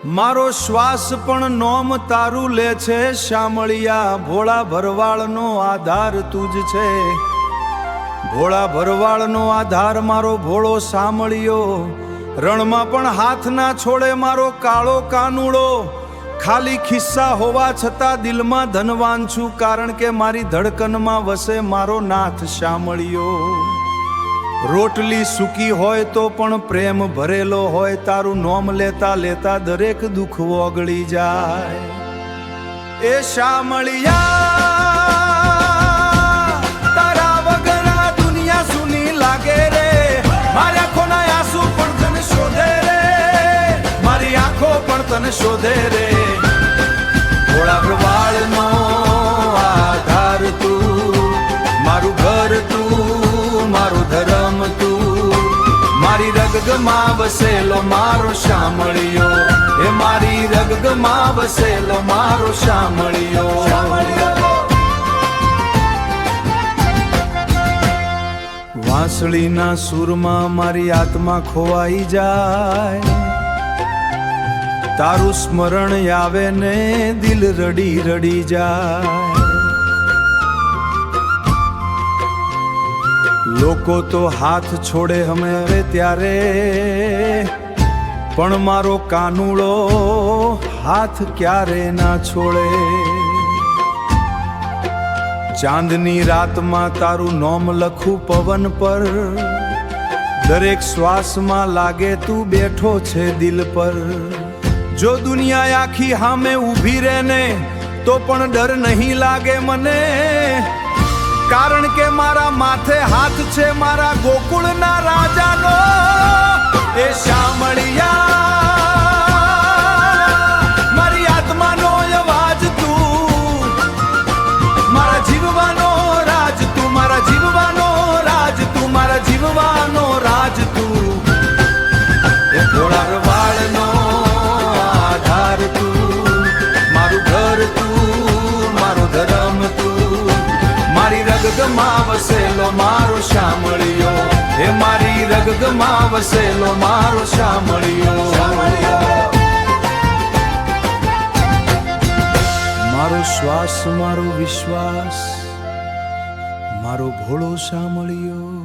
મારો શ્વાસ પણ નોમ તારું લે છે શામળિયા, ભોળા ભરવાળનો આધાર તું જ છે. ભોળા ભરવાળનો આધાર મારો ભોળો શામળિયો, રણમાં પણ હાથ ના છોડે મારો કાળો કાનુડો. ખાલી ખિસ્સા હોવા છતાં દિલમાં ધનવાન છું, કારણ કે મારી ધડકનમાં વસે મારો નાથ શામળિયો. રોટલી સૂકી હોય તો પણ પ્રેમ ભરેલો હોય, તારું નોમ લેતા લેતા દરેક દુઃખ ઓગળી જાય. એ શામળિયા તારા વગર આ દુનિયા સુની લાગે રે. મારી આંખોના આંસુ પણ તને શોધે રે, મારી આંખો પણ તને શોધે રે. ભોળા ભરવાળનો આધાર તું, મારું ઘર તું, મારું ધર્મ તું, મારી રગગમાં વસેલો મારો શામળિયો. એ મારી રગગમાં વસેલો મારો શામળિયો. વાંસળીના સૂરમાં મારી આત્મા ખોવાઈ જાય, તારું સ્મરણ આવે ને દિલ રડી રડી જાય. લોકો તો હાથ છોડે હવે ત્યારે, પણ મારો કાનુડો હાથ ક્યારે ના છોડે. ચાંદની રાતમાં તારું નોમ લખું પવન પર, દરેક શ્વાસમાં લાગે તું બેઠો છે દિલ પર. જો દુનિયા આખી સામે ઊભી રહે ને તો પણ ડર નહીં લાગે મને, કારણ કે મારા માથે હાથ છે મારા ગોકુળના રાજાનો. એ શામળિયા મારી આત્માનો અવાજ તું, મારા જીવવાનો રાજ તું, મારા જીવવાનો રાજ તું, મારા જીવવાનો રાજ તું. એ ભોળા ભરવાળનો આધાર તું, મારું ઘર તું, મારો ધર્મ તું, મારી રગગમાં વસેલો મારો શામળિયો. એ મારી રગગમાં વસેલો મારો શામળિયો. મારો શ્વાસ મારો વિશ્વાસ, મારો ભોળો શામળિયો.